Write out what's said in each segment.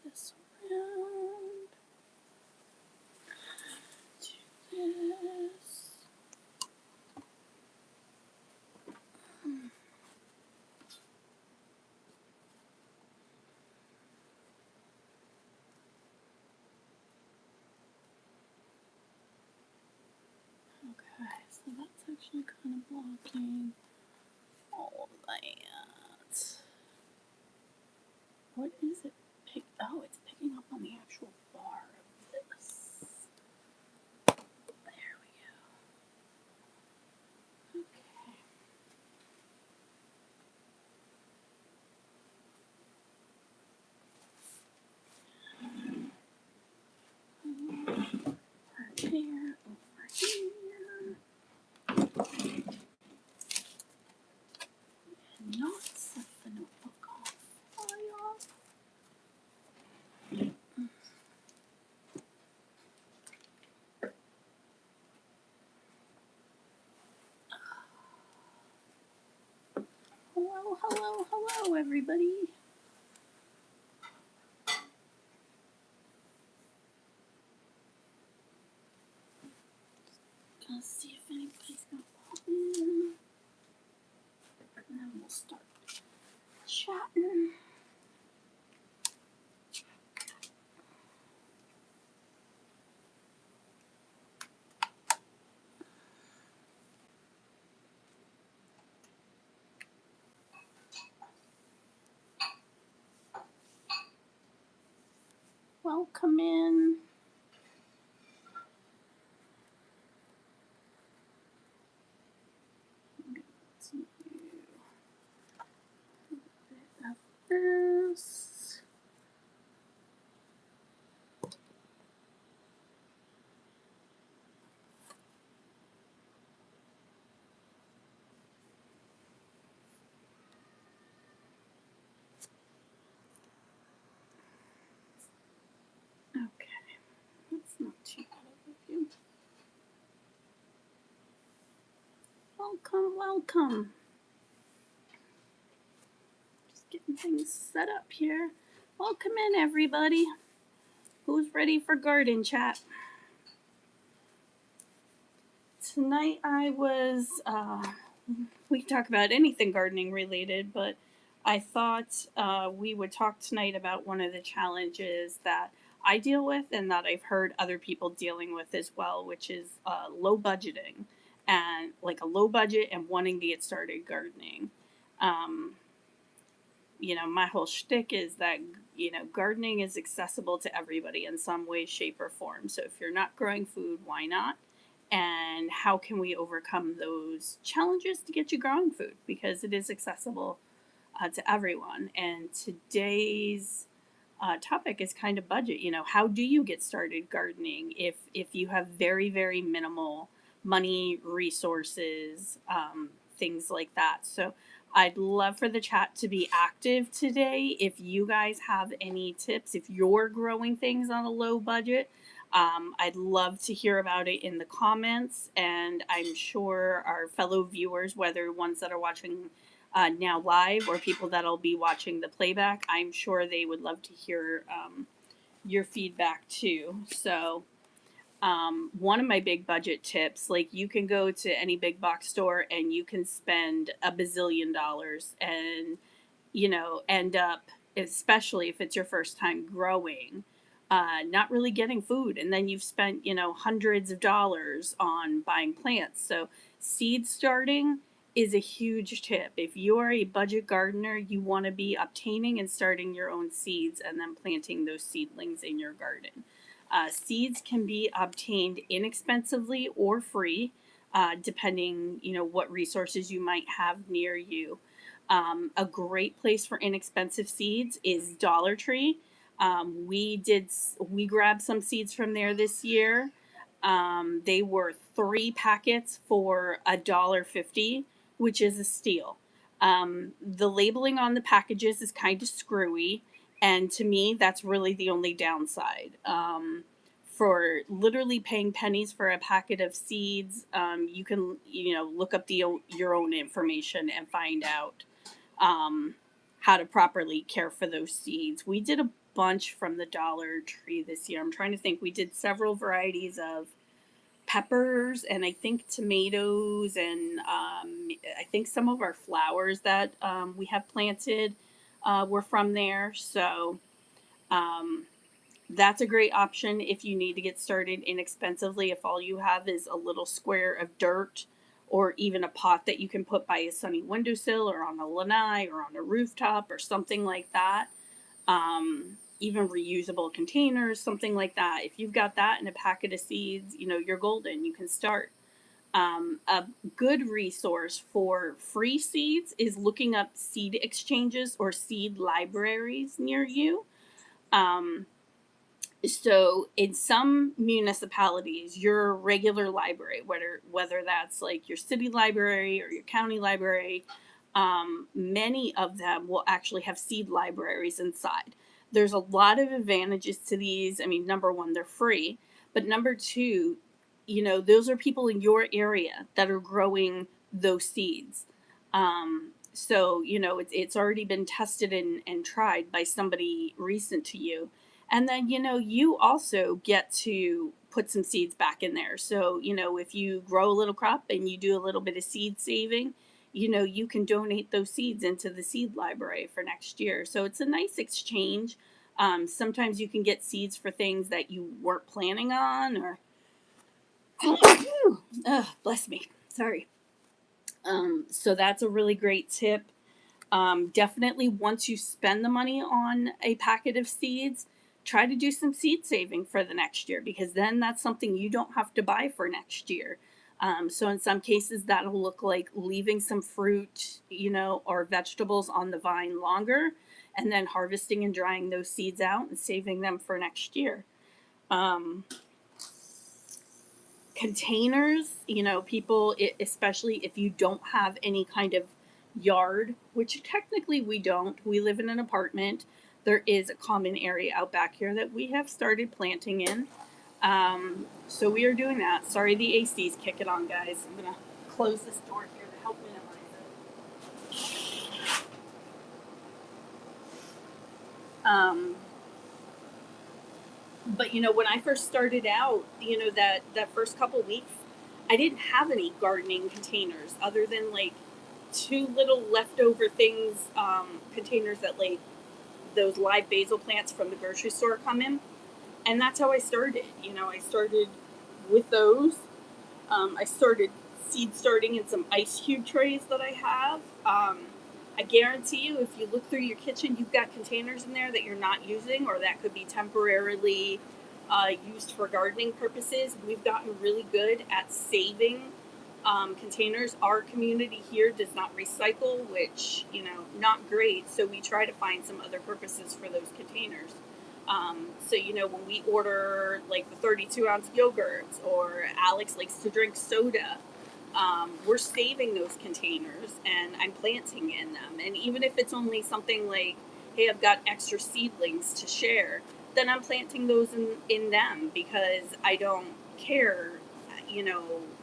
this around. Do this. Okay, so that's actually kind of blocking all of that. What is it? Oh, it's picking up on the actual bar of this. There we go. Okay. Right here, over here. And not set the notebook on fire. Hello, hello, hello, everybody. Gonna see if anybody's gonna pop in. And then we'll start chatting. Welcome in. Let's do a bit of this. Okay, that's not too bad of you. Welcome, welcome. Just getting things set up here. Welcome in, everybody. Who's ready for garden chat? Tonight we can talk about anything gardening related, but I thought we would talk tonight about one of the challenges that I deal with and that I've heard other people dealing with as well, which is low budgeting and like a low budget and wanting to get started gardening. Um, my whole shtick is that, gardening is accessible to everybody in some way, shape, or form. So if you're not growing food, why not? And how can we overcome those challenges to get you growing food? Because it is accessible to everyone. And today's topic is kind of budget. How do you get started gardening if you have very, very minimal money, resources, things like that? So I'd love for the chat to be active today. If you guys have any tips, if you're growing things on a low budget, I'd love to hear about it in the comments. And I'm sure our fellow viewers, whether ones that are watching now live or people that'll be watching the playback, I'm sure they would love to hear your feedback too. So one of my big budget tips, like you can go to any big box store and you can spend a bazillion dollars and, end up, especially if it's your first time growing, not really getting food. And then you've spent, hundreds of dollars on buying plants. So seed starting is a huge tip. If you are a budget gardener, you want to be obtaining and starting your own seeds and then planting those seedlings in your garden. Seeds can be obtained inexpensively or free, depending, what resources you might have near you. A great place for inexpensive seeds is Dollar Tree. We grabbed some seeds from there this year. They were 3 packets for $1.50, which is a steal. The labeling on the packages is kind of screwy, and to me, that's really the only downside. for literally paying pennies for a packet of seeds. You can, look up your own information and find out um, how to properly care for those seeds. We did a bunch from the Dollar Tree this year. I'm trying to think. We did several varieties of peppers and I think tomatoes and I think some of our flowers that we have planted were from there. So um, that's a great option if you need to get started inexpensively. If all you have is a little square of dirt or even a pot that you can put by a sunny windowsill or on a lanai or on a rooftop or something like that. Even reusable containers, something like that. If you've got that and a packet of seeds, you're golden. You can start. A good resource for free seeds is looking up seed exchanges or seed libraries near you. Um, so in some municipalities, your regular library, whether that's like your city library or your county library, many of them will actually have seed libraries inside. There's a lot of advantages to these. I mean, number one, they're free, but number two, those are people in your area that are growing those seeds. So it's already been tested and tried by somebody recent to you, and then, you also get to put some seeds back in there. So, if you grow a little crop and you do a little bit of seed saving, you can donate those seeds into the seed library for next year. So it's a nice exchange. Sometimes you can get seeds for things that you weren't planning on, or, bless me, sorry. So that's a really great tip. Definitely, once you spend the money on a packet of seeds, try to do some seed saving for the next year, because then that's something you don't have to buy for next year. So in some cases, that'll look like leaving some fruit, or vegetables on the vine longer, and then harvesting and drying those seeds out and saving them for next year. Um, Containers, people, especially if you don't have any kind of yard, which technically we don't. We live in an apartment. There is a common area out back here that we have started planting in. So we are doing that. Sorry, the AC's kicking on, guys. I'm going to close this door here to help minimize it. But when I first started out, that first couple weeks, I didn't have any gardening containers other than like two little leftover things, containers that like those live basil plants from the grocery store come in, and that's how I started. I started with those. I started seed starting in some ice cube trays that I have. I guarantee you, if you look through your kitchen, you've got containers in there that you're not using, or that could be temporarily used for gardening purposes. We've gotten really good at saving containers. Our community here does not recycle, which, not great. So we try to find some other purposes for those containers. So, when we order like the 32-ounce yogurts, or Alex likes to drink soda, we're saving those containers and I'm planting in them. And even if it's only something like, hey, I've got extra seedlings to share, then I'm planting those in them, because I don't care,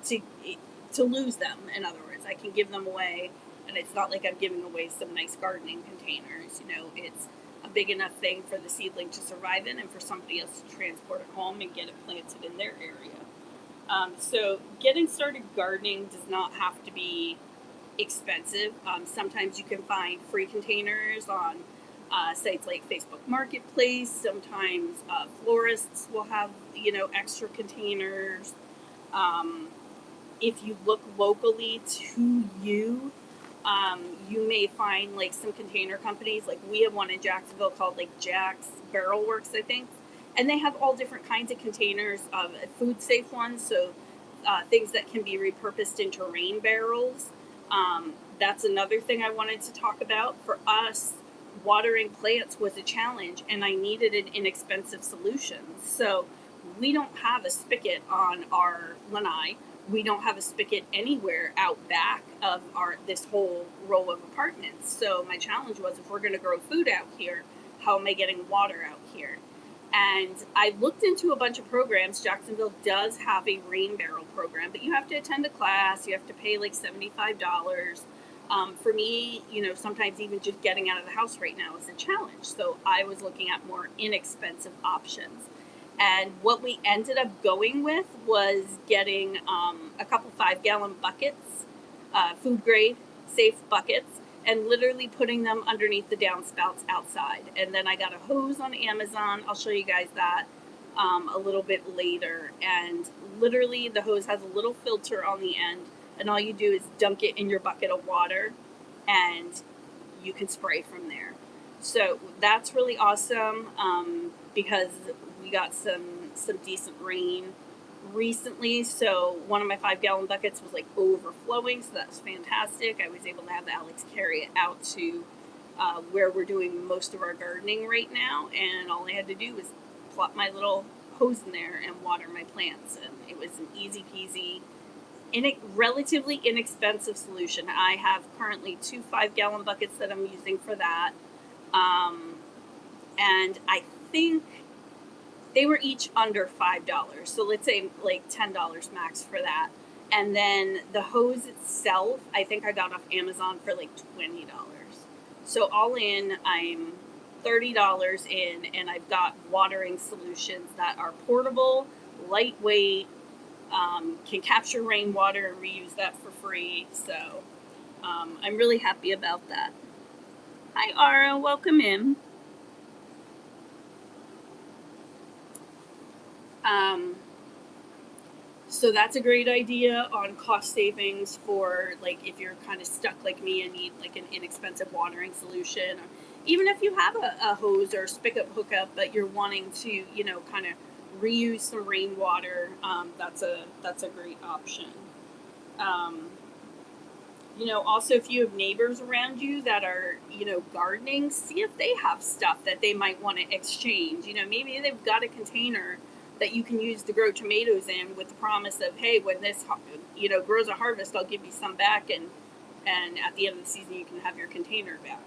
to lose them. In other words, I can give them away, and it's not like I'm giving away some nice gardening containers. It's a big enough thing for the seedling to survive in, and for somebody else to transport it home and get it planted in their area. So getting started gardening does not have to be expensive. Sometimes you can find free containers on sites like Facebook Marketplace. Sometimes florists will have, extra containers. If you look locally to you, you may find like some container companies. Like we have one in Jacksonville called like Jack's Barrel Works, I think. And they have all different kinds of containers, food safe ones. So things that can be repurposed into rain barrels. That's another thing I wanted to talk about. For us, watering plants was a challenge, and I needed an inexpensive solution. So we don't have a spigot on our lanai. We don't have a spigot anywhere out back of this whole row of apartments. So my challenge was, if we're going to grow food out here, how am I getting water out here? And I looked into a bunch of programs. Jacksonville does have a rain barrel program, but you have to attend a class. You have to pay like $75. For me, sometimes even just getting out of the house right now is a challenge. So I was looking at more inexpensive options. And what we ended up going with was getting a couple 5-gallon buckets, food grade, safe buckets, and literally putting them underneath the downspouts outside. And then I got a hose on Amazon. I'll show you guys that a little bit later. And literally the hose has a little filter on the end, and all you do is dunk it in your bucket of water and you can spray from there. So that's really awesome because we got some decent rain recently, so one of my 5-gallon buckets was like overflowing, so that's fantastic. I was able to have Alex carry it out to where we're doing most of our gardening right now, and all I had to do was plop my little hose in there and water my plants, and it was an easy peasy, relatively inexpensive solution. I have currently 2 5-gallon buckets that I'm using for that, and I think they were each under $5. So let's say like $10 max for that. And then the hose itself, I think I got off Amazon for like $20. So all in, I'm $30 in, and I've got watering solutions that are portable, lightweight, can capture rainwater and reuse that for free. So I'm really happy about that. Hi, Ara. Welcome in. So that's a great idea on cost savings for like if you're kind of stuck like me and need like an inexpensive watering solution, or even if you have a hose or spigot hookup, but you're wanting to kind of reuse some rainwater. That's a great option. Also if you have neighbors around you that are gardening, see if they have stuff that they might want to exchange. Maybe they've got a container that you can use to grow tomatoes in, with the promise of, hey, when this grows a harvest, I'll give you some back, and at the end of the season you can have your container back.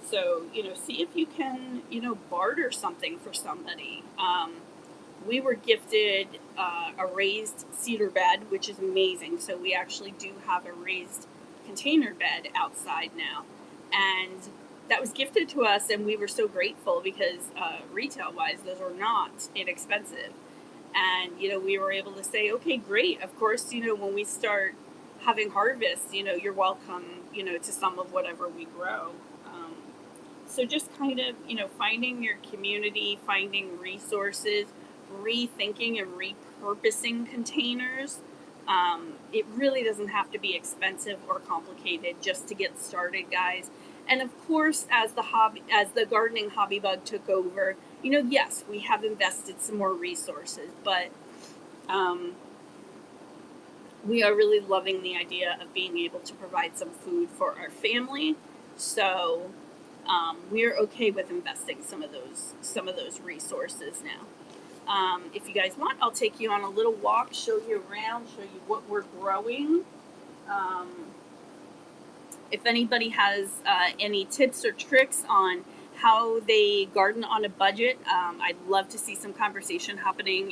So see if you can barter something for somebody. We were gifted a raised cedar bed, which is amazing. So we actually do have a raised container bed outside now, and that was gifted to us, and we were so grateful because retail-wise, those are not inexpensive. And, we were able to say, okay, great. Of course, when we start having harvests, you're welcome, to some of whatever we grow. So just kind of, finding your community, finding resources, rethinking and repurposing containers. It really doesn't have to be expensive or complicated just to get started, guys. And of course, as the gardening hobby bug took over, yes, we have invested some more resources, but we are really loving the idea of being able to provide some food for our family. So we're okay with investing some of those resources now. If you guys want, I'll take you on a little walk, show you around, show you what we're growing. If anybody has any tips or tricks on how they garden on a budget, I'd love to see some conversation happening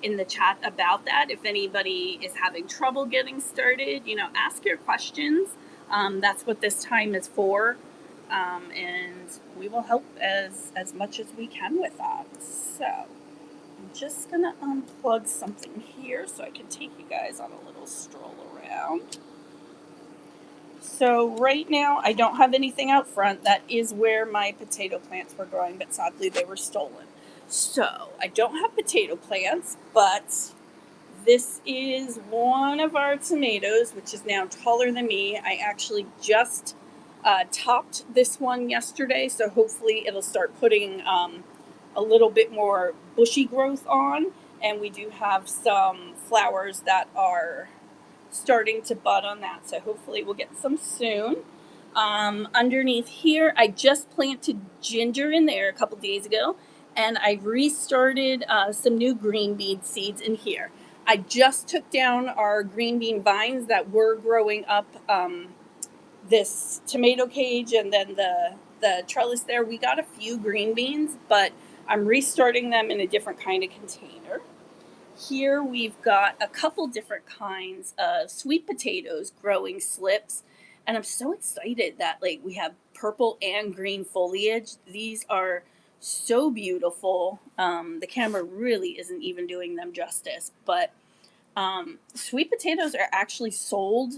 in the chat about that. If anybody is having trouble getting started, ask your questions. That's what this time is for, and we will help as much as we can with that. So I'm just gonna unplug something here so I can take you guys on a little stroll around. So right now, I don't have anything out front. That is where my potato plants were growing, but sadly they were stolen. So I don't have potato plants, but this is one of our tomatoes, which is now taller than me. I actually just topped this one yesterday, so hopefully it'll start putting a little bit more bushy growth on. And we do have some flowers that are starting to bud on that, so hopefully we'll get some soon. Underneath here, I just planted ginger in there a couple days ago, and I restarted some new green bean seeds in here. I just took down our green bean vines that were growing up this tomato cage, and then the trellis there. We got a few green beans, but I'm restarting them in a different kind of container. Here we've got a couple different kinds of sweet potatoes growing slips. And I'm so excited that like we have purple and green foliage. These are so beautiful. The camera really isn't even doing them justice, but sweet potatoes are actually sold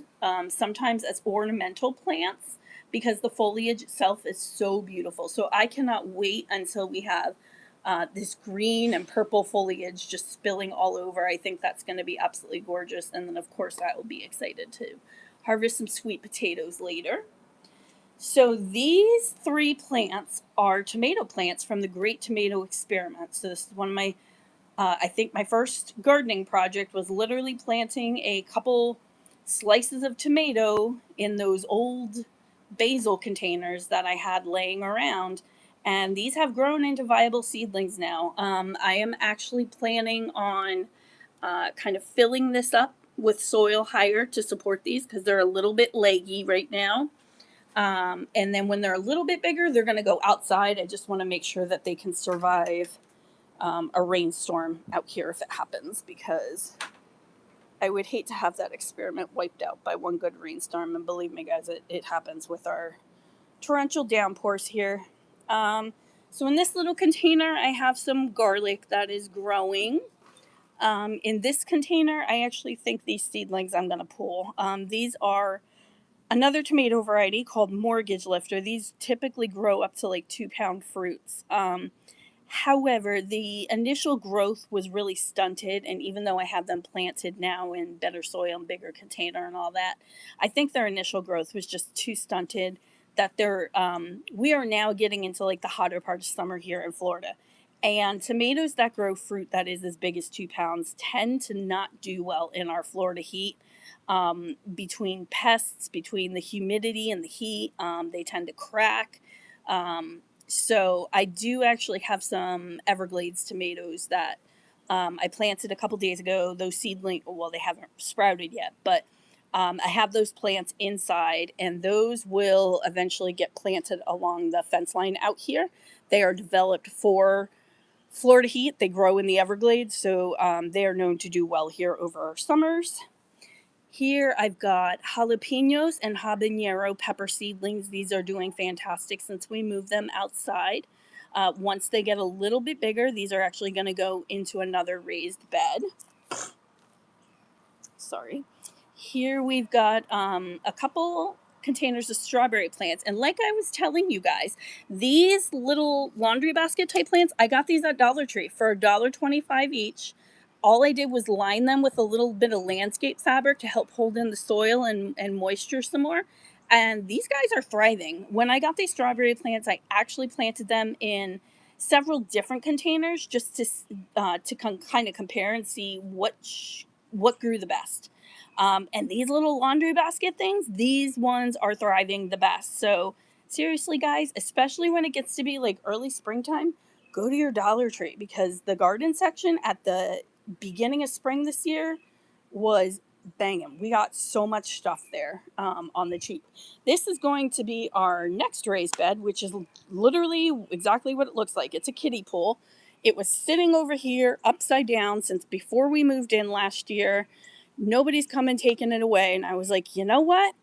sometimes as ornamental plants because the foliage itself is so beautiful. So I cannot wait until we have this green and purple foliage just spilling all over. I think that's going to be absolutely gorgeous. And then, of course, I will be excited to harvest some sweet potatoes later. So these three plants are tomato plants from the Great Tomato Experiment. So this is one of my I think my first gardening project was literally planting a couple slices of tomato in those old basil containers that I had laying around. And these have grown into viable seedlings now. I am actually planning on kind of filling this up with soil higher to support these because they're a little bit leggy right now. And then when they're a little bit bigger, they're going to go outside. I just want to make sure that they can survive a rainstorm out here if it happens, because I would hate to have that experiment wiped out by one good rainstorm. And believe me, guys, it happens with our torrential downpours here. So in this little container, I have some garlic that is growing. In this container, I actually think these seedlings I'm going to pull. These are another tomato variety called Mortgage Lifter. These typically grow up to like 2-pound fruits. However, the initial growth was really stunted, and even though I have them planted now in better soil and bigger container and all that, I think their initial growth was just too stunted. That we are now getting into like the hotter part of summer here in Florida, and tomatoes that grow fruit that is as big as 2 pounds tend to not do well in our Florida heat. Between pests, between the humidity and the heat, they tend to crack. So I do actually have some Everglades tomatoes that I planted a couple days ago. Those seedling, well, they haven't sprouted yet, but I have those plants inside, and those will eventually get planted along the fence line out here. They are developed for Florida heat. They grow in the Everglades, so they are known to do well here over our summers. Here I've got jalapenos and habanero pepper seedlings. These are doing fantastic since we moved them outside. Once they get a little bit bigger, these are actually going to go into another raised bed. Sorry. Here we've got a couple containers of strawberry plants. And like I was telling you guys, these little laundry basket type plants, I got these at Dollar Tree for $1.25 each. All I did was line them with a little bit of landscape fabric to help hold in the soil and moisture some more. And these guys are thriving. When I got these strawberry plants, I actually planted them in several different containers just to kind of compare and see what grew the best. And these little laundry basket things, these ones are thriving the best. So seriously, guys, especially when it gets to be like early springtime, go to your Dollar Tree, because the garden section at the beginning of spring this year was banging. We got so much stuff there on the cheap. This is going to be our next raised bed, which is literally exactly what it looks like. It's a kiddie pool. It was sitting over here upside down since before we moved in last year. Nobody's come and taken it away. And I was like, you know what?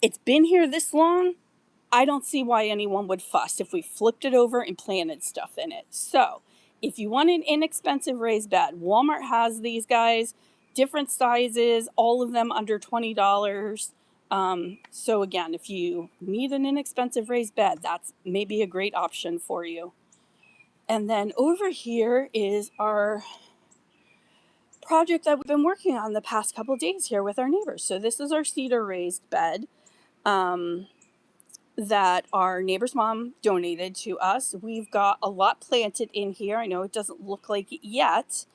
It's been here this long. I don't see why anyone would fuss if we flipped it over and planted stuff in it. So if you want an inexpensive raised bed, Walmart has these guys, different sizes, all of them under $20. So again, if you need an inexpensive raised bed, that's maybe a great option for you. And then over here is our project that we've been working on the past couple of days here with our neighbors. So this is our cedar raised bed that our neighbor's mom donated to us. We've got a lot planted in here. I know it doesn't look like it yet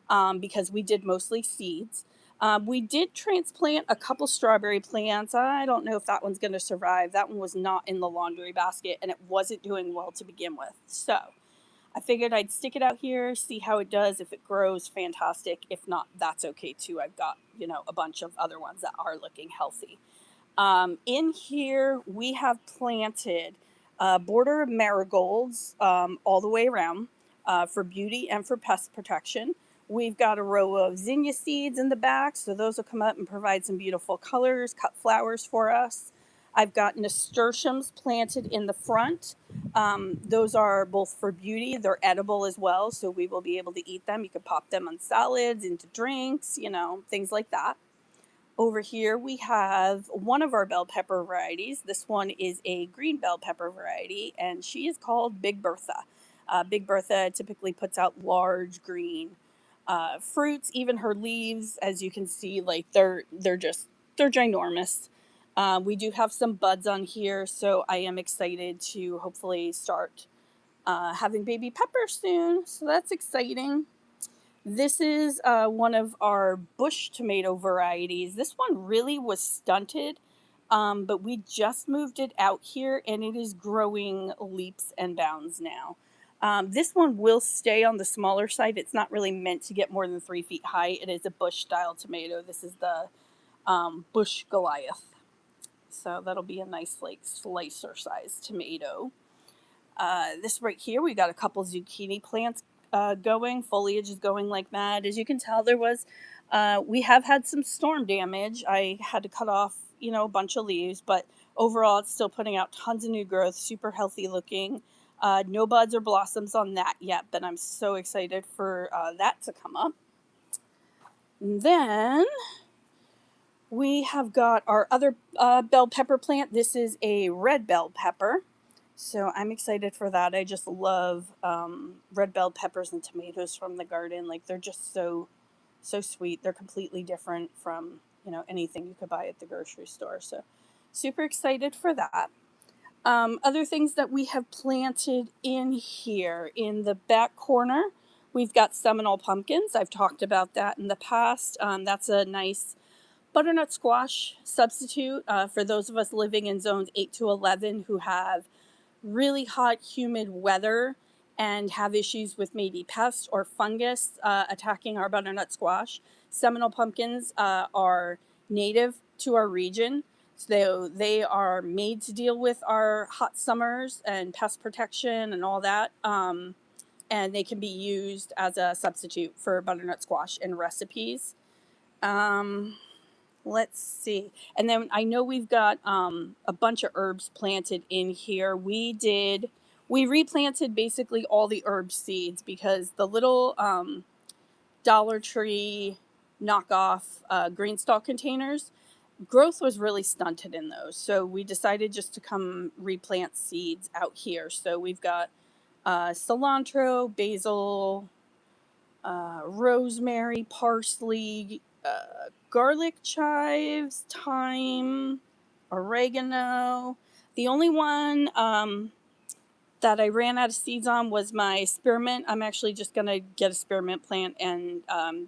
because we did mostly seeds. We did transplant a couple strawberry plants. I don't know if that one's going to survive. That one was not in the laundry basket, and it wasn't doing well to begin with. So I figured I'd stick it out here, see how it does. If it grows, fantastic. If not, that's okay too. I've got, a bunch of other ones that are looking healthy. In here, we have planted a border of marigolds all the way around. for beauty and for pest protection. We've got a row of zinnia seeds in the back, so those will come up and provide some beautiful colors, cut flowers for us. I've got nasturtiums planted in the front. Those are both for beauty. They're edible as well, so we will be able to eat them. You can pop them on salads, into drinks, things like that. Over here we have one of our bell pepper varieties. This one is a green bell pepper variety, and she is called Big Bertha. Big Bertha typically puts out large green fruits. Even her leaves, as you can see, like they're ginormous. We do have some buds on here, so I am excited to hopefully start having baby peppers soon. So that's exciting. This is one of our bush tomato varieties. This one really was stunted, but we just moved it out here and it is growing leaps and bounds now. This one will stay on the smaller side. It's not really meant to get more than 3 feet high. It is a bush style tomato. This is the bush Goliath. So that'll be a nice like slicer size tomato. This right here, we got a couple zucchini plants going. Foliage is going like mad. As you can tell, we have had some storm damage. I had to cut off, a bunch of leaves, but overall, it's still putting out tons of new growth, super healthy looking. No buds or blossoms on that yet, but I'm so excited for that to come up. And then we have got our other bell pepper plant. This is a red bell pepper. So I'm excited for that. I just love red bell peppers and tomatoes from the garden. Like they're just so sweet. They're completely different from anything you could buy at the grocery store. So super excited for that. Other things that we have planted in here in the back corner, we've got Seminole pumpkins. I've talked about that in the past. That's a nice butternut squash substitute for those of us living in zones 8 to 11 who have really hot, humid weather and have issues with maybe pests or fungus attacking our butternut squash. Seminole pumpkins are native to our region, so they are made to deal with our hot summers and pest protection and all that. And they can be used as a substitute for butternut squash in recipes. Let's see. And then I know we've got a bunch of herbs planted in here. We replanted basically all the herb seeds because the little Dollar Tree knockoff green stalk containers, growth was really stunted in those. So we decided just to come replant seeds out here. So we've got cilantro, basil, rosemary, parsley, garlic chives, thyme, oregano. The only one that I ran out of seeds on was my spearmint. I'm actually just going to get a spearmint plant and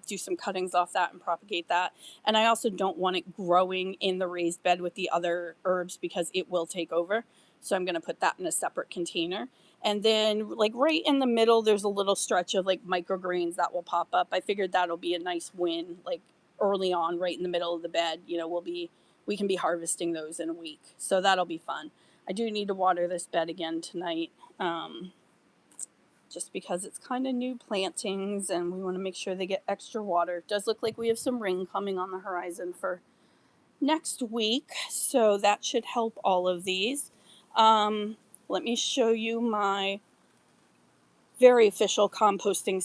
do some cuttings off that and propagate that. And I also don't want it growing in the raised bed with the other herbs because it will take over. So I'm going to put that in a separate container. And then like right in the middle, there's a little stretch of like microgreens that will pop up. I figured that'll be a nice win, like early on, right in the middle of the bed. We can be harvesting those in a week. So that'll be fun. I do need to water this bed again tonight, just because it's kind of new plantings and we want to make sure they get extra water. It does look like we have some rain coming on the horizon for next week, so that should help all of these. Let me show you my very official composting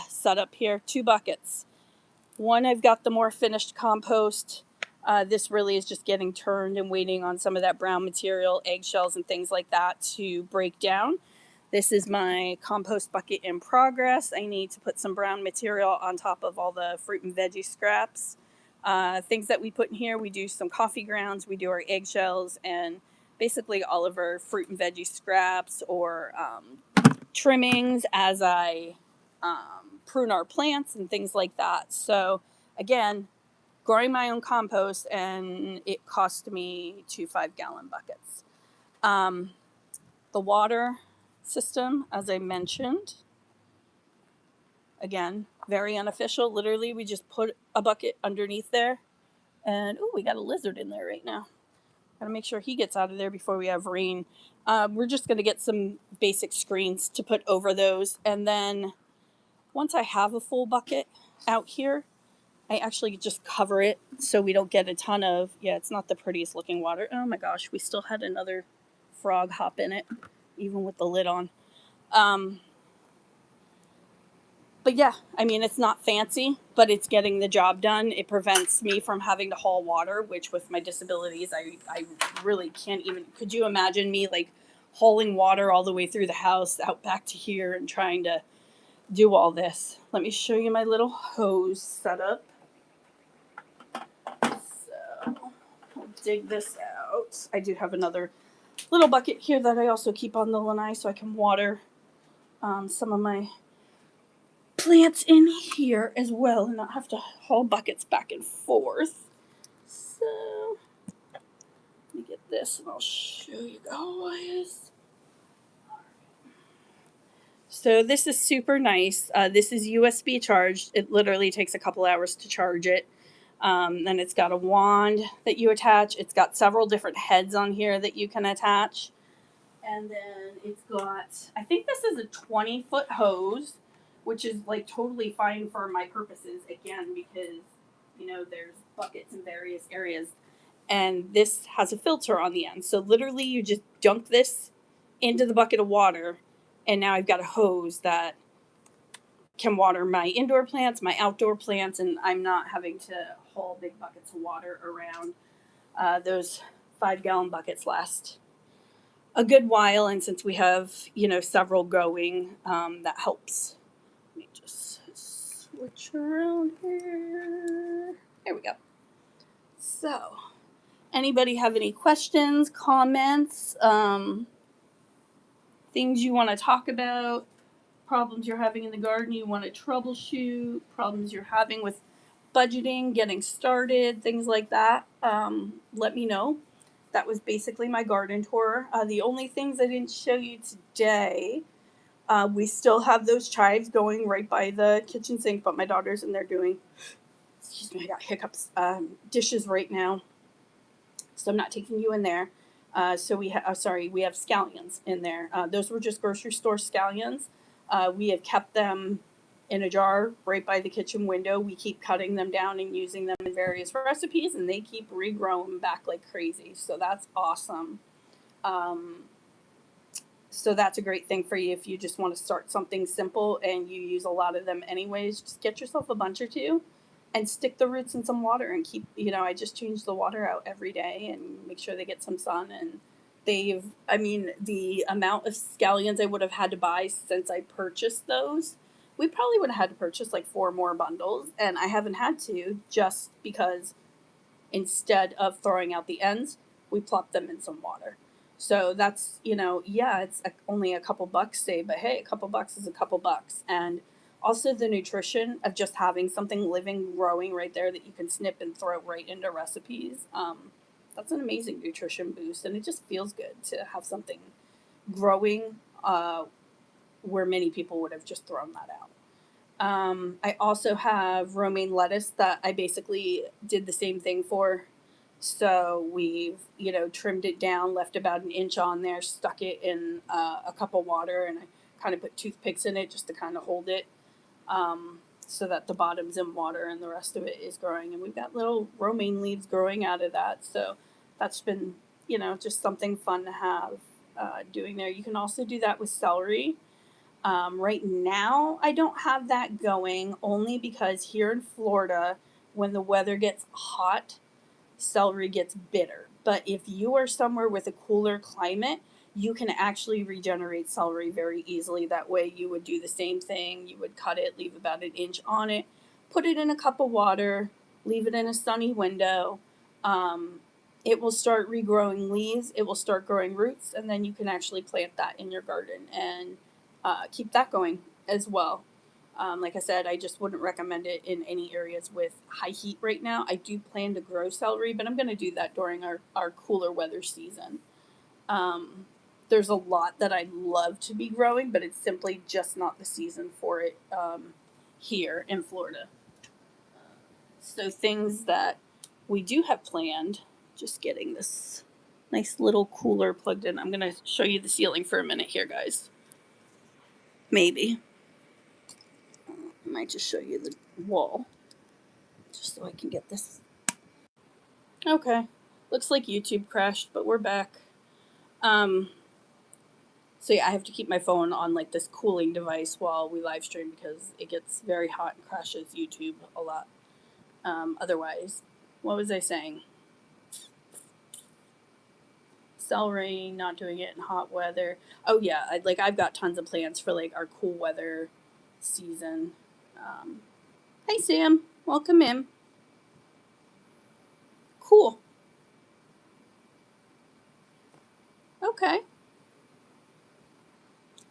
setup here. 2 buckets. One, I've got the more finished compost. This really is just getting turned and waiting on some of that brown material, eggshells and things like that to break down. This is my compost bucket in progress. I need to put some brown material on top of all the fruit and veggie scraps. Things that we put in here, we do some coffee grounds, we do our eggshells, and basically all of our fruit and veggie scraps or trimmings as I prune our plants and things like that. So again, growing my own compost, and it cost me 2 5-gallon buckets. The water system, as I mentioned, again, very unofficial. Literally, we just put a bucket underneath there, and we got a lizard in there right now. Gotta make sure he gets out of there before we have rain. We're just gonna get some basic screens to put over those, and then once I have a full bucket out here, I actually just cover it so we don't get a ton of, yeah, it's not the prettiest looking water. Oh my gosh, we still had another frog hop in it, even with the lid on. Um, but yeah, I mean, it's not fancy, but it's getting the job done. It prevents me from having to haul water, which with my disabilities, I really can't even, could you imagine me like hauling water all the way through the house out back to here and trying to do all this? Let me show you my little hose setup. So I'll dig this out. I do have another little bucket here that I also keep on the lanai so I can water some of my plants in here as well and not have to haul buckets back and forth. So let me get this and I'll show you guys. So this is super nice. This is USB charged. It literally takes a couple hours to charge it. Then it's got a wand that you attach. It's got several different heads on here that you can attach. And then it's got, I think this is a 20-foot hose, which is like totally fine for my purposes, again, because, you know, there's buckets in various areas. And this has a filter on the end. So literally you just dunk this into the bucket of water, and now I've got a hose that can water my indoor plants, my outdoor plants, and I'm not having to haul big buckets of water around. Those 5-gallon buckets last a good while, and since we have, you know, several going, that helps. Let me just switch around here. There we go. So, anybody have any questions, comments, things you want to talk about, problems you're having in the garden you want to troubleshoot, problems you're having with budgeting, getting started, things like that? Let me know. That was basically my garden tour. The only things I didn't show you today, we still have those chives going right by the kitchen sink, but my daughter's in there doing, excuse me, I got hiccups, dishes right now. So I'm not taking you in there. So we have, we have scallions in there. Those were just grocery store scallions. We have kept them in a jar right by the kitchen window. We keep cutting them down and using them in various recipes, and they keep regrowing back like crazy. So that's awesome. So that's a great thing for you if you just want to start something simple and you use a lot of them anyways. Just get yourself a bunch or two and stick the roots in some water and keep, you know, I just change the water out every day and make sure they get some sun. And the amount of scallions I would have had to buy since I purchased those, we probably would have had to purchase like 4 more bundles, and I haven't had to, just because instead of throwing out the ends, we plop them in some water. So that's, you know, yeah, it's only a couple bucks, say, but hey, a couple bucks is a couple bucks. And also the nutrition of just having something living, growing right there that you can snip and throw right into recipes. That's an amazing nutrition boost, and it just feels good to have something growing where many people would have just thrown that out. I also have romaine lettuce that I basically did the same thing for. So we've, you know, trimmed it down, left about an inch on there, stuck it in a cup of water, and I kind of put toothpicks in it just to kind of hold it, so that the bottom's in water and the rest of it is growing. And we've got little romaine leaves growing out of that. So that's been, you know, just something fun to have doing there. You can also do that with celery. Right now, I don't have that going, only because here in Florida, when the weather gets hot, celery gets bitter. But if you are somewhere with a cooler climate, you can actually regenerate celery very easily. That way you would do the same thing. You would cut it, leave about an inch on it, put it in a cup of water, leave it in a sunny window. It will start regrowing leaves. It will start growing roots, and then you can actually plant that in your garden and keep that going as well. Like I said, I just wouldn't recommend it in any areas with high heat right now. I do plan to grow celery, but I'm going to do that during our cooler weather season. There's a lot that I'd love to be growing, but it's simply just not the season for it here in Florida. So things that we do have planned, just getting this Nice little cooler plugged in. I'm going to show you the ceiling for a minute here, guys. Maybe. I might just show you the wall. Just so I can get this. Okay. Looks like YouTube crashed, but we're back. So yeah, I have to keep my phone on like this cooling device while we live stream because it gets very hot and crashes YouTube a lot. Otherwise, what was I saying? Celery, not doing it in hot weather. Oh yeah, I've got tons of plans for like our cool weather season. Hey Sam, welcome in. Cool. Okay.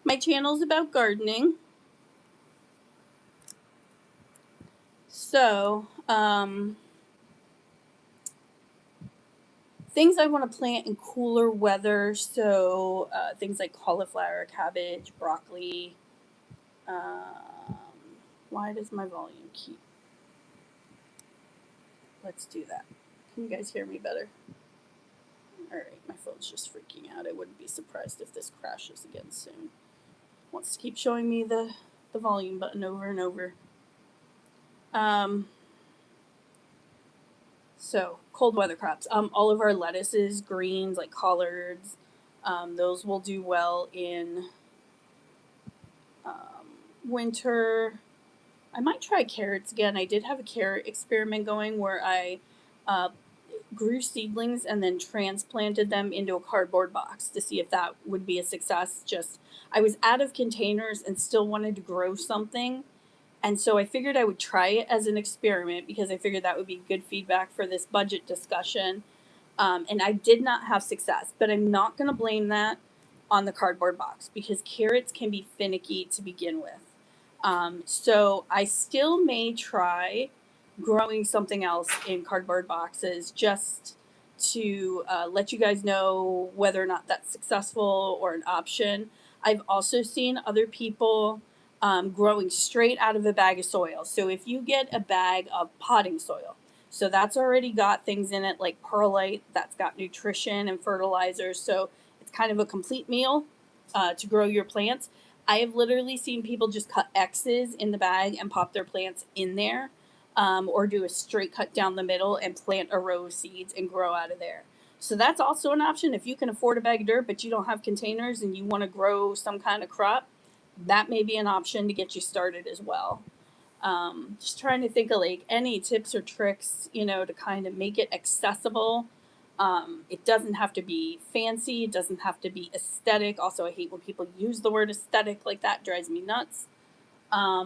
My channel's about gardening. So, things I want to plant in cooler weather. So, things like cauliflower, cabbage, broccoli. Why does my volume keep? Let's do that. Can you guys hear me better? Alright, my phone's just freaking out. I wouldn't be surprised if this crashes again soon. Wants to keep showing me the volume button over and over. So, cold weather crops. All of our lettuces, greens, like collards, those will do well in winter. I might try carrots again. I did have a carrot experiment going where I grew seedlings and then transplanted them into a cardboard box to see if that would be a success. Just, I was out of containers and still wanted to grow something. And so I figured I would try it as an experiment because I figured that would be good feedback for this budget discussion. And I did not have success, but I'm not going to blame that on the cardboard box because carrots can be finicky to begin with. So I still may try growing something else in cardboard boxes just to let you guys know whether or not that's successful or an option. I've also seen other people growing straight out of a bag of soil. So if you get a bag of potting soil, so that's already got things in it like perlite, that's got nutrition and fertilizers. So it's kind of a complete meal to grow your plants. I have literally seen people just cut X's in the bag and pop their plants in there, or do a straight cut down the middle and plant a row of seeds and grow out of there. So that's also an option. If you can afford a bag of dirt, but you don't have containers and you want to grow some kind of crop, that may be an option to get you started as well. Just trying to think of like any tips or tricks, to kind of make it accessible. It doesn't have to be fancy. It doesn't have to be aesthetic. Also, I hate when people use the word aesthetic like that. It drives me nuts. I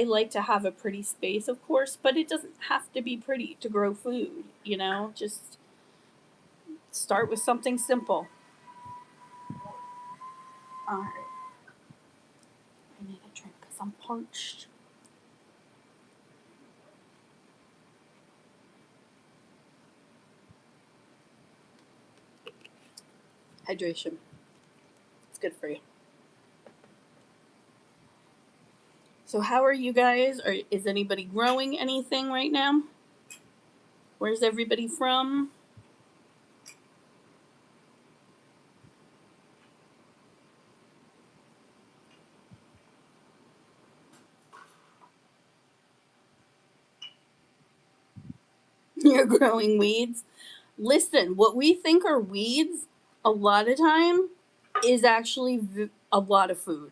like to have a pretty space, of course, but it doesn't have to be pretty to grow food. Just start with something simple. All right. I need a drink because I'm parched. Hydration. It's good for you. So how are you guys? Is anybody growing anything right now? Where's everybody from? You're growing weeds? Listen, what we think are weeds a lot of time is actually a lot of food.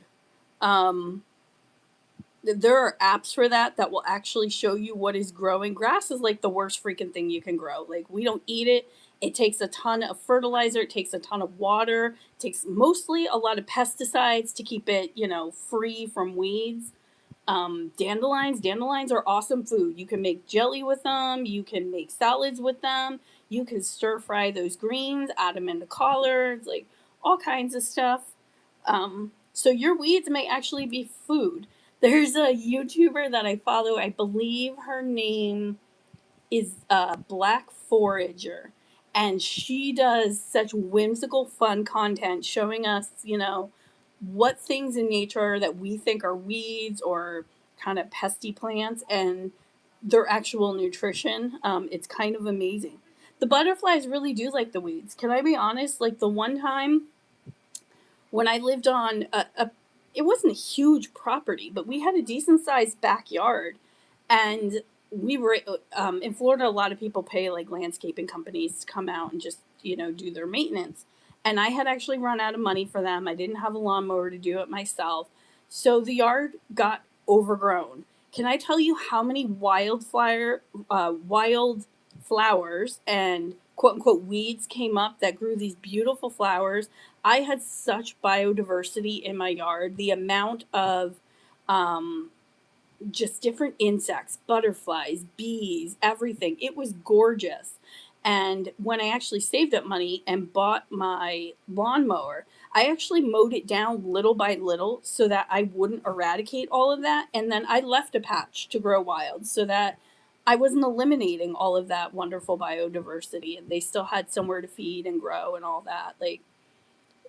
There are apps for that will actually show you what is growing. Grass is like the worst freaking thing you can grow. Like, we don't eat it. It takes a ton of fertilizer. It takes a ton of water. It takes mostly a lot of pesticides to keep it, free from weeds. Dandelions are awesome food. You can make jelly with them. You can make salads with them. You can stir fry those greens, add them into collards, like all kinds of stuff. So your weeds may actually be food. There's a YouTuber that I follow. I believe her name is Black Forager. And she does such whimsical, fun content showing us, what things in nature that we think are weeds or kind of pesty plants and their actual nutrition. It's kind of amazing. The butterflies really do like the weeds. Can I be honest? Like the one time when I lived on it wasn't a huge property, but we had a decent sized backyard, and we were in Florida. A lot of people pay like landscaping companies to come out and just do their maintenance. And I had actually run out of money for them. I didn't have a lawnmower to do it myself, so the yard got overgrown. Can I tell you how many wild flowers and quote unquote weeds came up that grew these beautiful flowers? I had such biodiversity in my yard. The amount of um, just different insects, butterflies, bees, everything. It was gorgeous. And when I actually saved up money and bought my lawnmower, I actually mowed it down little by little so that I wouldn't eradicate all of that. And then I left a patch to grow wild so that I wasn't eliminating all of that wonderful biodiversity, and they still had somewhere to feed and grow and all that. Like,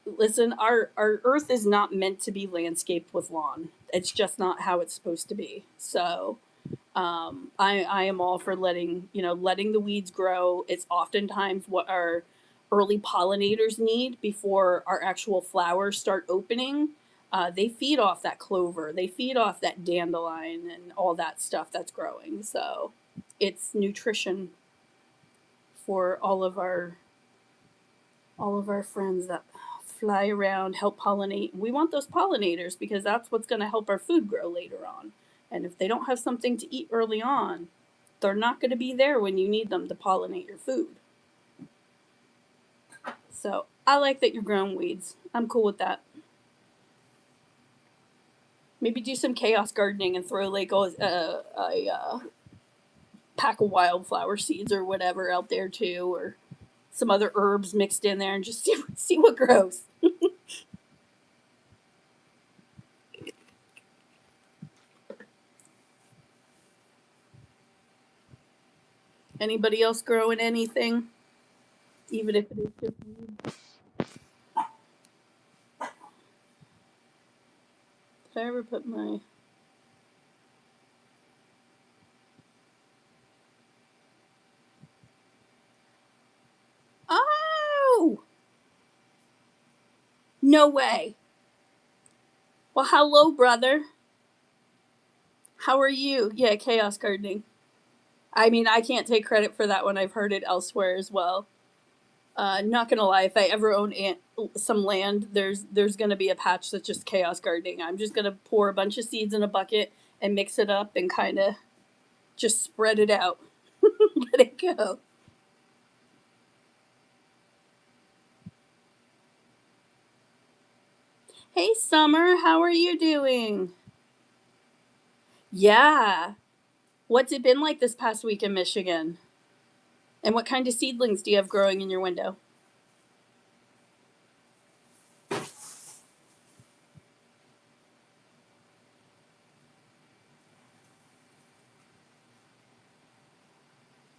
listen, our earth is not meant to be landscaped with lawn. It's just not how it's supposed to be. So I am all for letting the weeds grow. It's oftentimes what our early pollinators need before our actual flowers start opening. They feed off that clover, they feed off that dandelion and all that stuff that's growing. So it's nutrition for all of our friends that fly around, help pollinate. We want those pollinators because that's what's going to help our food grow later on. And if they don't have something to eat early on, they're not going to be there when you need them to pollinate your food. So I like that you're growing weeds. I'm cool with that. Maybe do some chaos gardening and throw like a pack of wildflower seeds or whatever out there too, or some other herbs mixed in there, and just see what grows. Anybody else growing anything, even if it is just weeds? Did I ever put my... Oh! No way. Well, hello, brother. How are you? Yeah, chaos gardening. I mean, I can't take credit for that one. I've heard it elsewhere as well. Not gonna lie, if I ever own some land, there's gonna be a patch that's just chaos gardening. I'm just gonna pour a bunch of seeds in a bucket and mix it up and kind of just spread it out. Let it go. Hey, Summer, how are you doing? Yeah. What's it been like this past week in Michigan? And what kind of seedlings do you have growing in your window?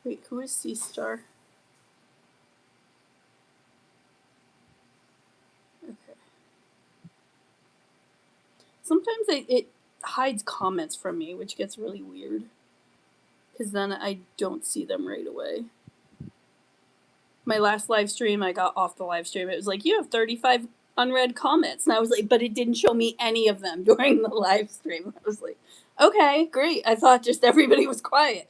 Wait, who is Sea Star? Okay. Sometimes it hides comments from me, which gets really weird. Because then I don't see them right away. My last live stream, I got off the live stream. It was like, you have 35 unread comments. And I was like, but it didn't show me any of them during the live stream. I was like, okay, great. I thought just everybody was quiet.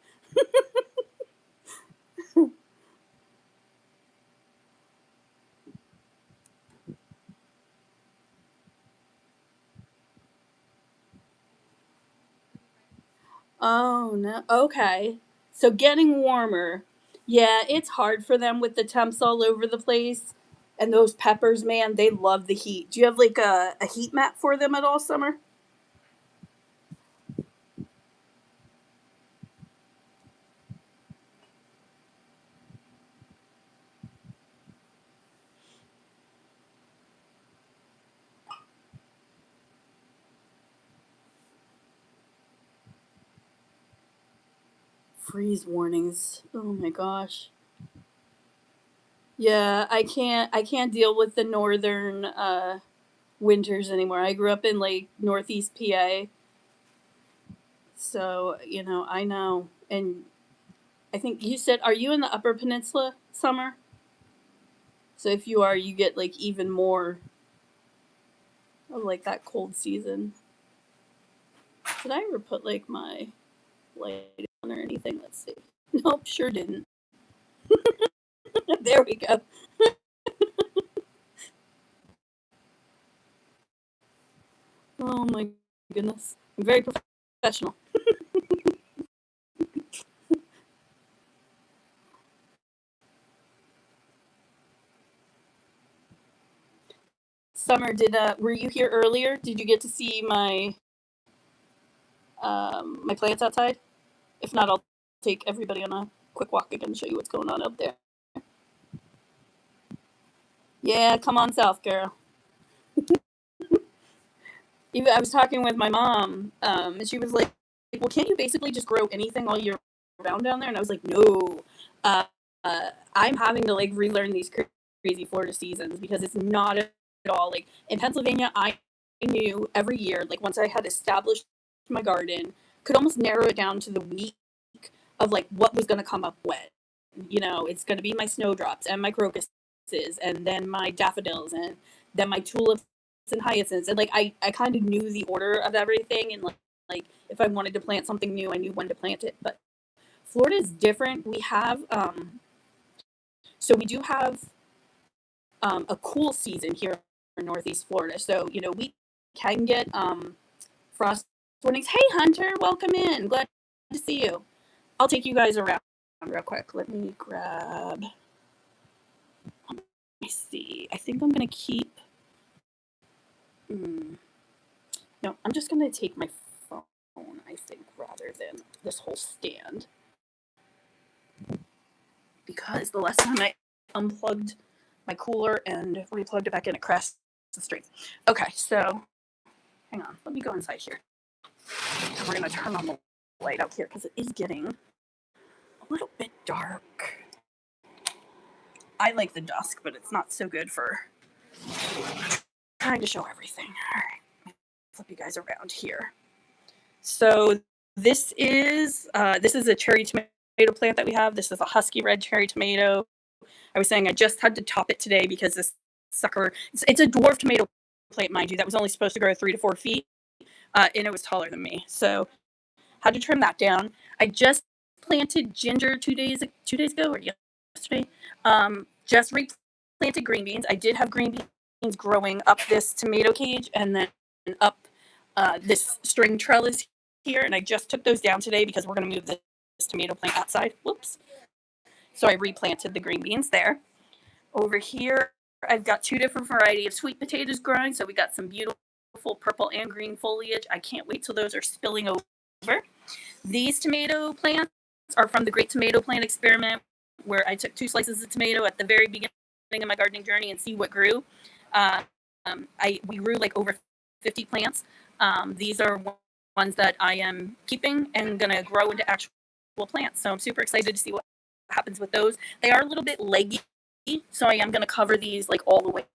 Oh, no. Okay. So getting warmer. Yeah, it's hard for them with the temps all over the place. And those peppers, man, they love the heat. Do you have like a heat map for them at all, Summer? Freeze warnings. Oh my gosh. Yeah, I can't deal with the northern winters anymore. I grew up in like northeast PA, so I know. And I think you said, are you in the Upper Peninsula, summer. So if you are, you get like even more of like that cold season. Did I ever put like my light on or anything? Let's see. Nope, sure didn't. There we go. Oh my goodness. I'm very professional. Summer, were you here earlier? Did you get to see my plants outside? If not, I'll take everybody on a quick walk again and show you what's going on up there. Yeah, come on south, girl. Even I was talking with my mom, and she was like, "Well, can't you basically just grow anything all year round down there?" And I was like, "No, uh, I'm having to like relearn these crazy Florida seasons because it's not at all like in Pennsylvania. I knew every year, like once I had established my garden, could almost narrow it down to the week of like what was going to come up when. You know, it's going to be my snowdrops and my crocuses, and then my daffodils, and then my tulips and hyacinths, and like I kind of knew the order of everything, and like if I wanted to plant something new, I knew when to plant it. But Florida is different. We have so we do have a cool season here in Northeast Florida. So you know we can get frost warnings. Hey Hunter, welcome in. Glad to see you. I'll take you guys around real quick. Let me grab. Let me see. I think I'm gonna keep. No, I'm just gonna take my phone, I think, rather than this whole stand. Because the last time I unplugged my cooler and replugged it back in, it crashed the string. Okay, so hang on. Let me go inside here. We're gonna turn on the light out here because it is getting a little bit dark. I like the dusk, but it's not so good for trying to show everything. All right, flip you guys around here. So this is a cherry tomato plant that we have. This is a husky red cherry tomato. I was saying I just had to top it today because this sucker, it's a dwarf tomato plant, mind you, that was only supposed to grow 3 to 4 feet, and it was taller than me. So had to trim that down. I just planted ginger 2 days ago or yesterday. Just replanted green beans. I did have green beans growing up this tomato cage and then up this string trellis here, and I just took those down today because we're going to move this tomato plant outside. Whoops. So I replanted the green beans there. Over here, I've got 2 different varieties of sweet potatoes growing. So we got some beautiful purple and green foliage. I can't wait till those are spilling over. These tomato plants are from the Great Tomato Plant Experiment, where I took 2 slices of tomato at the very beginning of my gardening journey and see what grew. We grew like over 50 plants. These are ones that I am keeping and going to grow into actual plants. So I'm super excited to see what happens with those. They are a little bit leggy, so I am going to cover these like all the way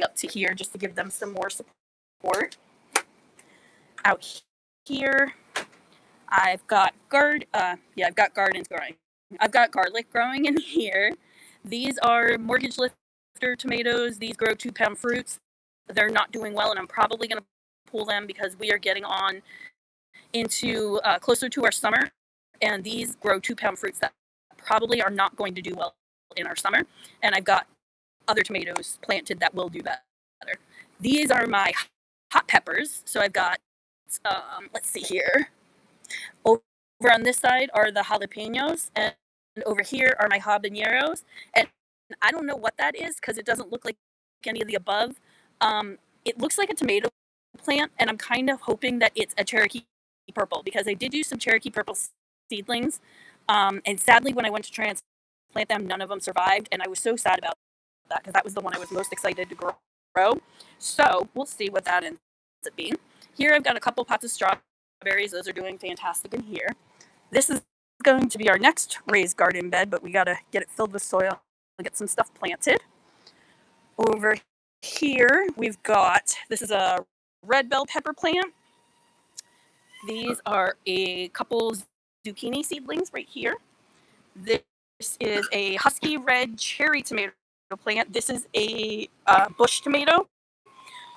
up to here just to give them some more support. Out here, I've got gardens growing. I've got garlic growing in here. These are mortgage lifter tomatoes. These grow 2-pound fruits. They're not doing well, and I'm probably going to pull them because we are getting on into closer to our summer, and these grow 2-pound fruits that probably are not going to do well in our summer. And I've got other tomatoes planted that will do better. These are my hot peppers. So I've got, let's see here. Over on this side are the jalapenos, and over here are my habaneros. And I don't know what that is because it doesn't look like any of the above. It looks like a tomato plant, and I'm kind of hoping that it's a Cherokee purple because I did do some Cherokee purple seedlings. And sadly, when I went to transplant them, none of them survived, and I was so sad about that because that was the one I was most excited to grow. So we'll see what that ends up being. Here I've got a couple pots of strawberries. Those are doing fantastic in here. This is going to be our next raised garden bed, but we got to get it filled with soil and get some stuff planted. Over here we've got, this is a red bell pepper plant. These are a couple zucchini seedlings right here. This is a husky red cherry tomato plant. This is a bush tomato.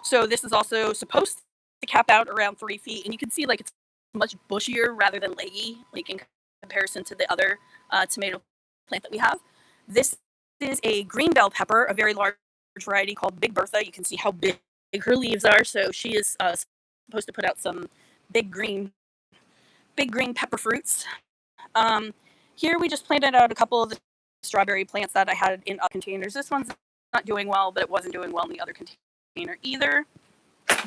So this is also supposed to cap out around 3 feet. And you can see like it's much bushier rather than leggy, like in comparison to the other tomato plant that we have. This is a green bell pepper, a very large variety called Big Bertha. You can see how big her leaves are. So she is supposed to put out some big green pepper fruits. Here we just planted out a couple of the strawberry plants that I had in up containers. This one's not doing well, but it wasn't doing well in the other container either.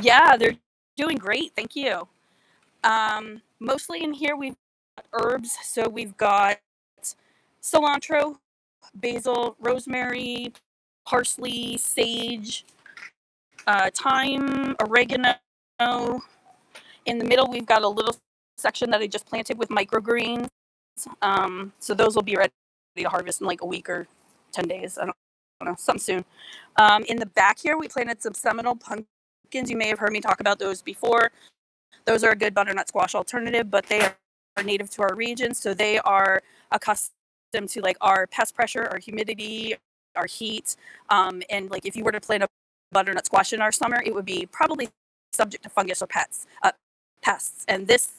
Yeah, they're doing great. Thank you. Mostly in here we've got herbs. So we've got cilantro, basil, rosemary, parsley, sage, thyme, oregano. In the middle, we've got a little section that I just planted with microgreens. So those will be ready to harvest in like a week or 10 days. I don't know, something soon. In the back here, we planted some Seminole pumpkins. You may have heard me talk about those before. Those are a good butternut squash alternative, but they are native to our region, so they are accustomed to like our pest pressure, our humidity, our heat. And like if you were to plant a butternut squash in our summer, it would be probably subject to fungus or pests. And this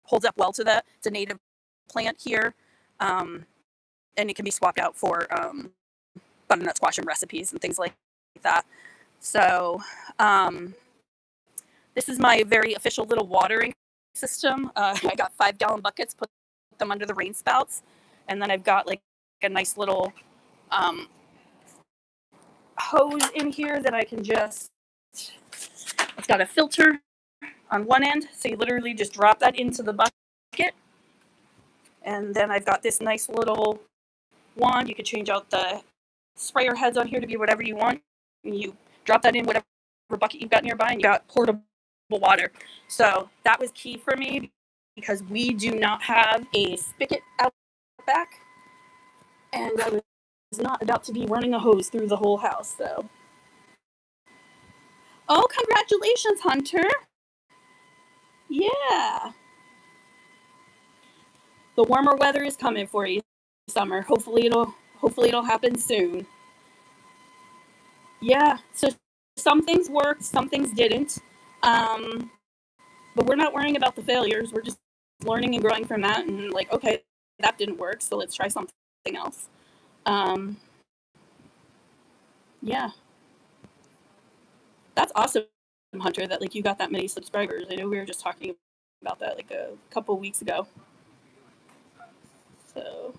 holds up well to the native plant here, and it can be swapped out for butternut squash in recipes and things like that. So this is my very official little watering system. I got 5-gallon buckets, put them under the rain spouts, and then I've got like a nice little hose in here that I can just, it's got a filter on one end, so you literally just drop that into the bucket. And then I've got this nice little wand. You could change out the sprayer heads on here to be whatever you want. And you drop that in whatever bucket you've got nearby, and you got portable water. So that was key for me because we do not have a spigot out back, and I was not about to be running a hose through the whole house. So, oh, congratulations, Hunter! Yeah, the warmer weather is coming for you, summer. Hopefully it'll happen soon. Yeah, so some things worked, some things didn't. But we're not worrying about the failures. We're just learning and growing from that, and like, okay, that didn't work, so let's try something else. Yeah, that's awesome, Hunter, that like you got that many subscribers. I know we were just talking about that like a couple of weeks ago. So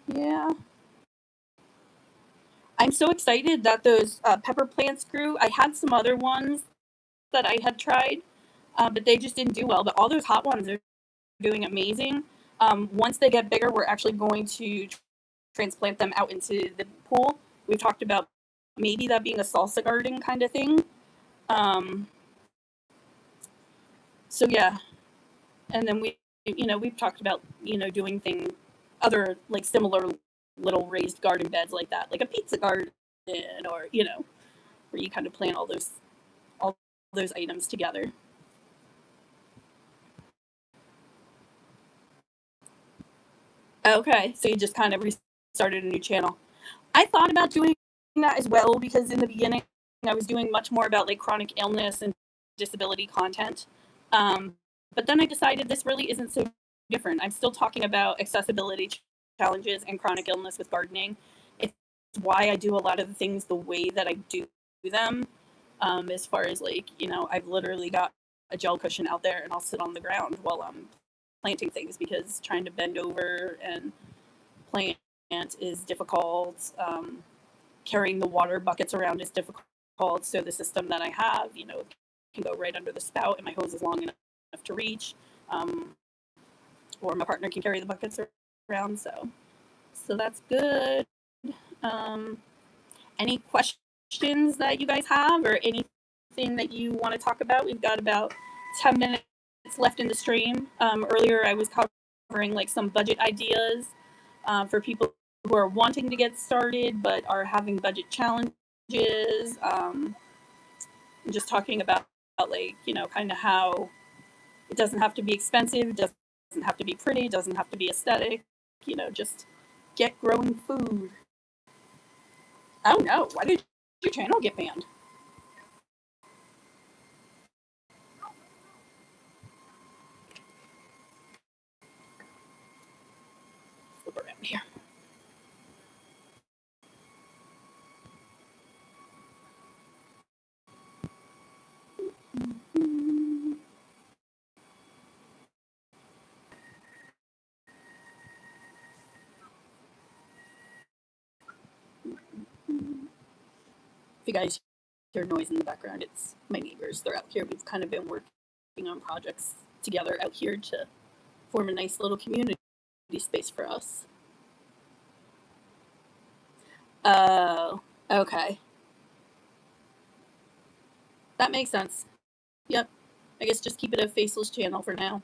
yeah, I'm so excited that those pepper plants grew. I had some other ones that I had tried, but they just didn't do well. But all those hot ones are doing amazing. Once they get bigger, we're actually going to transplant them out into the pool. We've talked about maybe that being a salsa garden kind of thing. So yeah, and then we've talked about doing other like similar little raised garden beds like that, like a pizza garden, or where you kind of plant all those items together. Okay, so you just kind of restarted a new channel. I thought about doing that as well because in the beginning I was doing much more about like chronic illness and disability content. But then I decided this really isn't so different. I'm still talking about accessibility challenges and chronic illness with gardening. It's why I do a lot of the things the way that I do them. As far as like, I've literally got a gel cushion out there and I'll sit on the ground while I'm planting things because trying to bend over and plant is difficult. Carrying the water buckets around is difficult. So the system that I have, can go right under the spout and my hose is long enough to reach. Or my partner can carry the buckets around. So that's good. Any questions that you guys have or anything that you want to talk about? We've got about 10 minutes left in the stream. Earlier I was covering like some budget ideas for people who are wanting to get started but are having budget challenges. Just talking about like, kind of how it doesn't have to be expensive, it doesn't have to be pretty, it doesn't have to be aesthetic. just get growing food. Oh no, why did your channel get banned? Flip around here. If you guys hear noise in the background, it's my neighbors. They're out here. We've kind of been working on projects together out here to form a nice little community space for us. Oh, okay. That makes sense. Yep. I guess just keep it a faceless channel for now.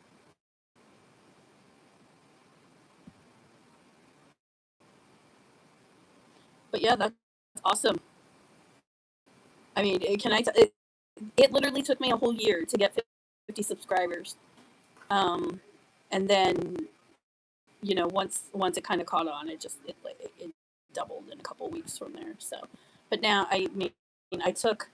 But yeah, that's awesome. I mean, it literally took me a whole year to get 50 subscribers. And then, once it kind of caught on, it doubled in a couple weeks from there. So, but now I think I took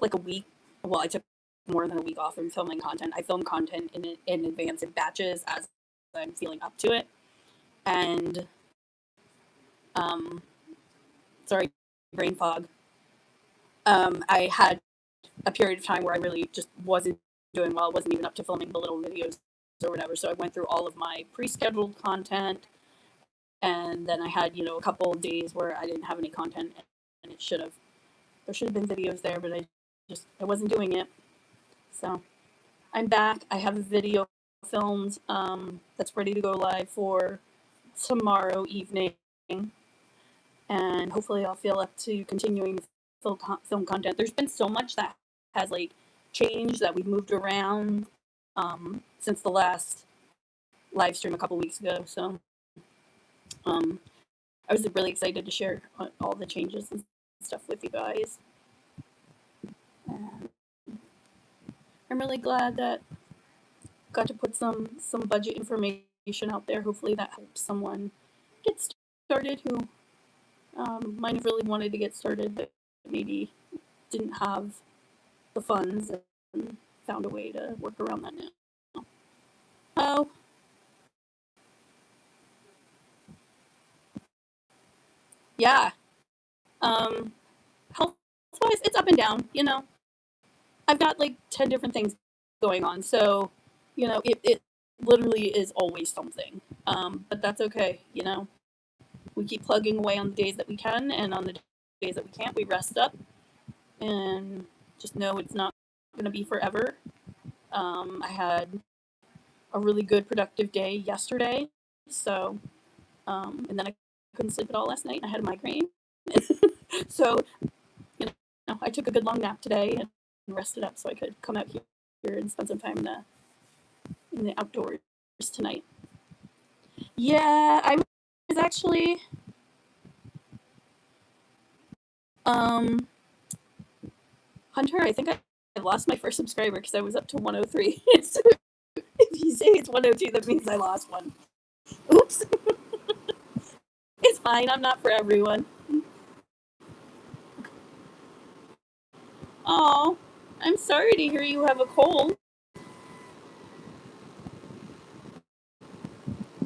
like a week. Well, I took more than a week off from filming content. I film content in advance in batches as I'm feeling up to it. And, sorry, brain fog. I had a period of time where I really just wasn't doing well, wasn't even up to filming the little videos or whatever. So I went through all of my pre-scheduled content, and then I had, a couple of days where I didn't have any content, and there should have been videos there, but I wasn't doing it. So I'm back. I have a video filmed that's ready to go live for tomorrow evening, and hopefully I'll feel up to continuing film content. There's been so much that has changed, that we've moved around since the last live stream a couple weeks ago. So I was really excited to share all the changes and stuff with you guys. And I'm really glad that got to put some budget information out there. Hopefully that helps someone get started who might have really wanted to get started, but maybe didn't have the funds and found a way to work around that now. Oh. Yeah. Health-wise, it's up and down, I've got 10 different things going on, so, it literally is always something. But that's okay, We keep plugging away on the days that we can, and on the days that we can't, we rest up and just know it's not going to be forever. I had a really good, productive day yesterday, so, and then I couldn't sleep at all last night, and I had a migraine. So, I took a good long nap today and rested up so I could come out here and spend some time in the outdoors tonight. Yeah, I was actually Hunter, I think I lost my first subscriber because I was up to 103. So if you say it's 102, that means I lost one. Oops. It's fine. I'm not for everyone. Oh, I'm sorry to hear you have a cold.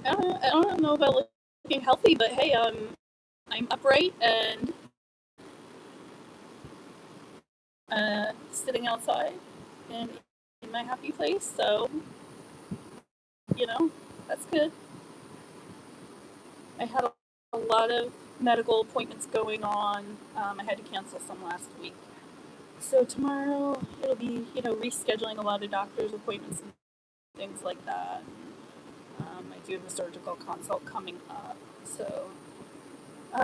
I don't know about looking healthy, but hey, I'm upright and sitting outside and in my happy place, so that's good. I had a lot of medical appointments going on. I had to cancel some last week. So tomorrow it'll be, rescheduling a lot of doctor's appointments and things like that. I do have a surgical consult coming up, so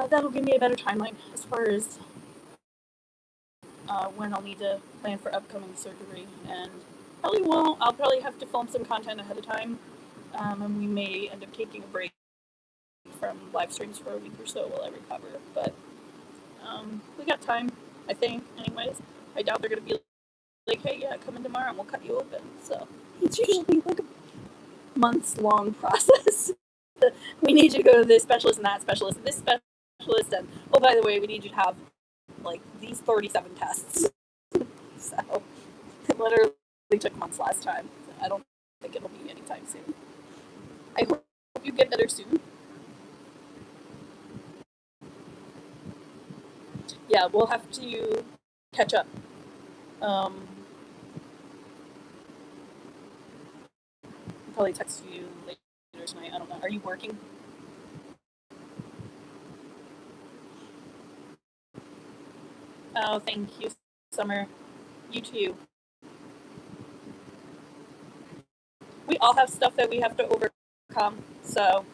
that'll give me a better timeline as far as when I'll need to plan for upcoming surgery. And I'll probably have to film some content ahead of time, and we may end up taking a break from live streams for a week or so while I recover. But we got time, I think, anyways. I doubt they're going to be like, hey, yeah, come in tomorrow and we'll cut you open. So it's usually like a months-long process. we need you to go to this specialist and that specialist and this specialist, and oh, by the way, we need you to have like these 37 tests. So it literally took months last time. I don't think it'll be anytime soon. I hope you get better soon. Yeah, we'll have to catch up. Um, I'll probably text you later tonight. I don't know. Are you working? Oh, thank you, Summer. You too. We all have stuff that we have to overcome. So,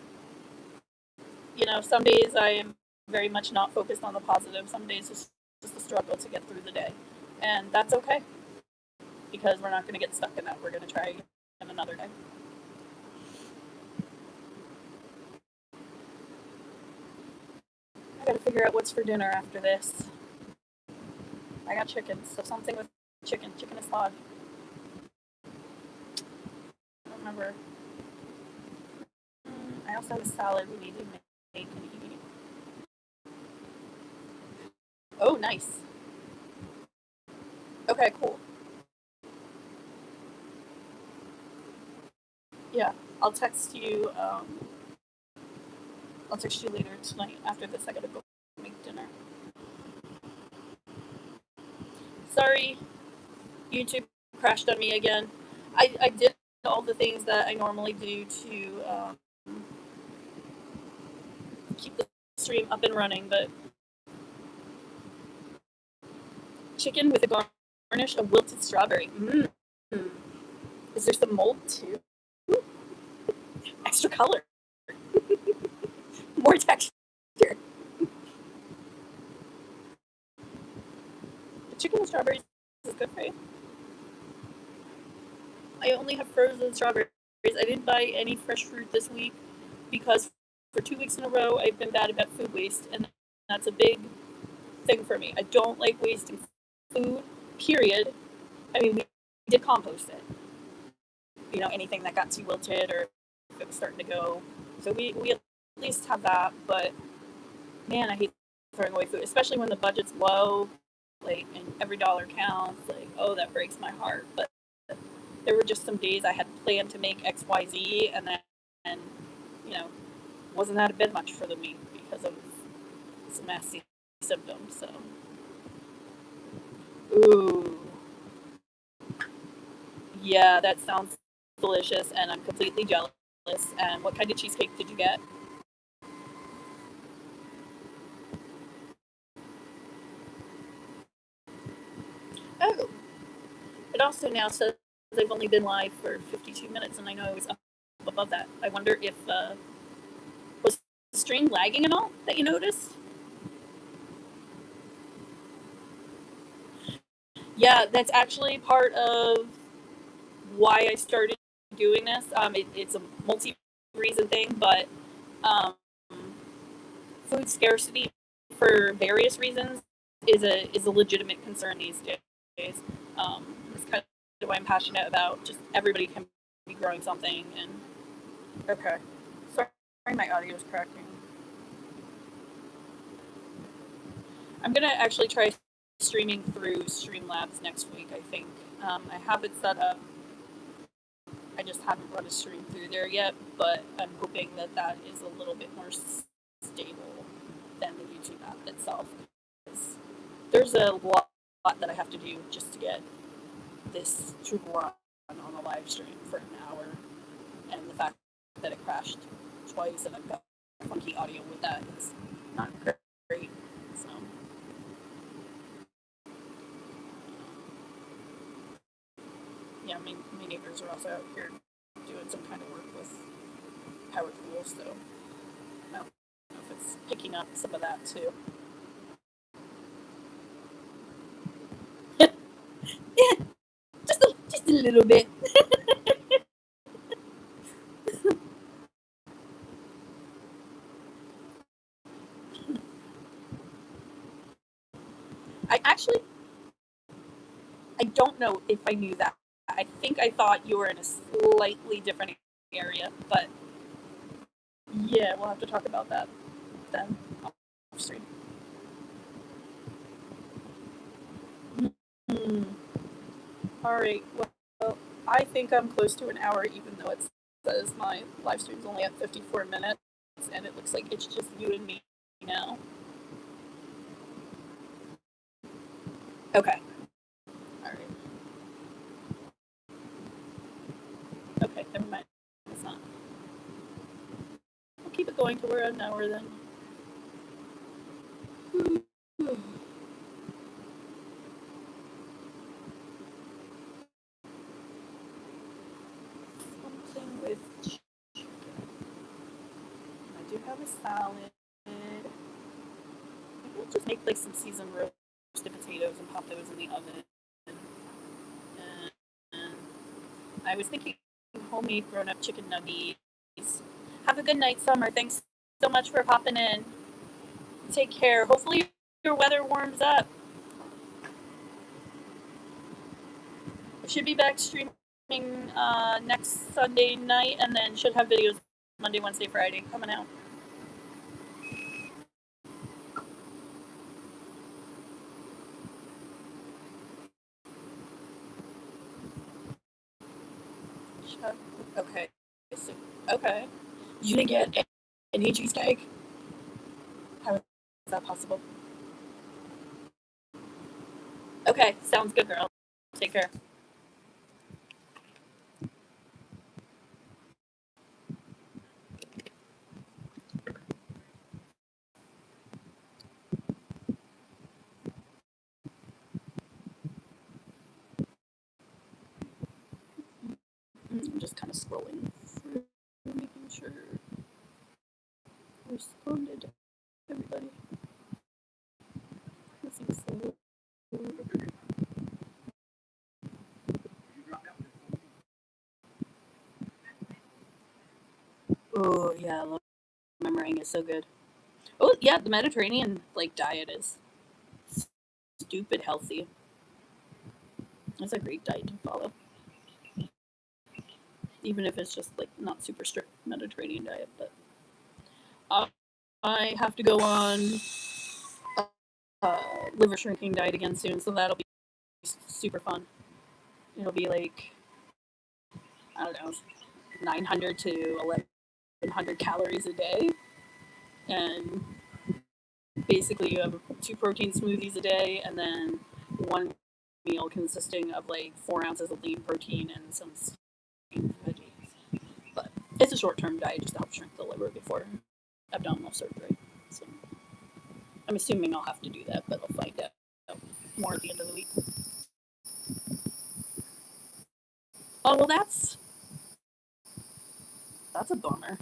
some days I am very much not focused on the positive. Some days it's just a struggle to get through the day. And that's okay because we're not going to get stuck in that. We're going to try again another day. I got to figure out what's for dinner after this. I got chicken, so something with chicken. Chicken is odd. I don't remember. I also have a salad we need to make and eat. Oh, nice. Okay, cool. Yeah, I'll text you. I'll text you later tonight. After this, I gotta go make dinner. Sorry, YouTube crashed on me again. I did all the things that I normally do to keep the stream up and running, but chicken with a garnish of wilted strawberry. Mmm. Is there some mold too? Extra color. More texture. The chicken with strawberries is good, right? I only have frozen strawberries. I didn't buy any fresh fruit this week because for 2 weeks in a row I've been bad about food waste, and that's a big thing for me. I don't like wasting food, period. I mean, we did compost it. Anything that got too wilted or if it was starting to go. So we at least have that, but man, I hate throwing away food, especially when the budget's low, like, and every dollar counts. Like, oh, that breaks my heart. But there were just some days I had planned to make XYZ, and then, you know, wasn't that a bit much for the week because of some nasty symptoms. So, ooh, yeah, that sounds delicious, and I'm completely jealous. And what kind of cheesecake did you get? Oh, it also now says they've only been live for 52 minutes, and I know I was up above that. I wonder if was the stream lagging at all that you noticed? Yeah, that's actually part of why I started doing this. It's a multi-reason thing, but um, food scarcity for various reasons is a legitimate concern these days. It's kind of why I'm passionate about just everybody can be growing something. And okay, sorry, my audio is cracking. I'm gonna actually try streaming through Streamlabs next week. I think I have it set up. I just haven't run a stream through there yet, but I'm hoping that that is a little bit more stable than the YouTube app itself. There's a lot that I have to do just to get this to run on a live stream for an hour, and the fact that it crashed twice and I've got funky audio with that is not great. So. Yeah, my neighbors are also out here doing some kind of work with power tools, so I don't know if it's picking up some of that too. Yeah, just a little bit. I actually, I don't know if I knew that. I think I thought you were in a slightly different area, but Yeah, we'll have to talk about that then. Off stream. Hmm. All right. Well, I think I'm close to an hour, even though it says my live stream's only at 54 minutes, and it looks like it's just you and me now. Okay. All right. Okay. Never mind. It's not. We'll keep it going till we're at an hour then. Something with chicken. I do have a salad. Maybe we'll just make like some seasoned roasted potatoes and pop those in the oven. And I was thinking homemade grown up chicken nuggets. Have a good night, Summer. Thanks so much for popping in. Take care. Hopefully your weather warms up. I should be back streaming next Sunday night, and then should have videos Monday, Wednesday, Friday coming out. Okay. So, okay. You didn't get any cheesecake? How is that possible? Okay, sounds good, girl. Take care. I'm just kind of scrolling through, making sure I responded to everybody. So. Oh yeah, meringue is so good. Oh yeah, the Mediterranean like diet is stupid healthy. It's a great diet to follow, even if it's just like not super strict Mediterranean diet. But uh, I have to go on liver shrinking diet again soon, so that'll be super fun. It'll be like I don't know, 900 to 1100 calories a day, and basically you have two protein smoothies a day, and then one meal consisting of like 4 ounces of lean protein and some veggies. But it's a short-term diet just to help shrink the liver before abdominal surgery. So I'm assuming I'll have to do that, but I'll find out more at the end of the week. Oh well, that's a bummer.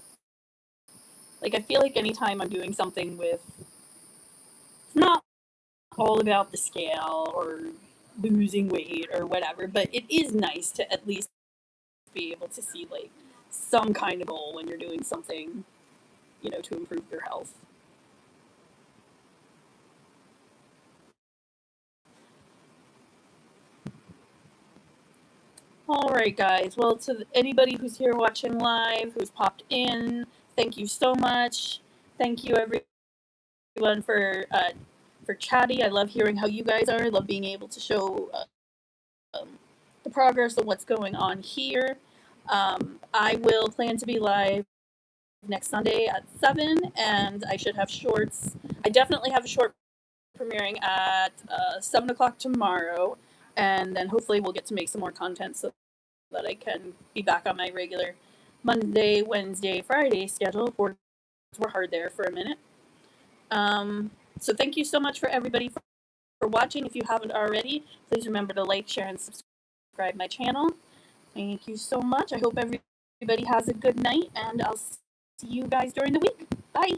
Like I feel like anytime I'm doing something with, it's not all about the scale or losing weight or whatever, but it is nice to at least be able to see like some kind of goal when you're doing something, to improve your health. All right, guys. Well, to anybody who's here watching live, who's popped in, thank you so much. Thank you everyone for chatting. I love hearing how you guys are. I love being able to show the progress of what's going on here. I will plan to be live next Sunday at 7, and I should have shorts. I definitely have a short premiering at 7 o'clock tomorrow, and then hopefully we'll get to make some more content so that I can be back on my regular Monday, Wednesday, Friday schedule. Boards were hard there for a minute. So thank you so much for everybody for watching. If you haven't already, please remember to like, share, and subscribe my channel. Thank you so much. I hope everybody has a good night, and I'll see you guys during the week. Bye.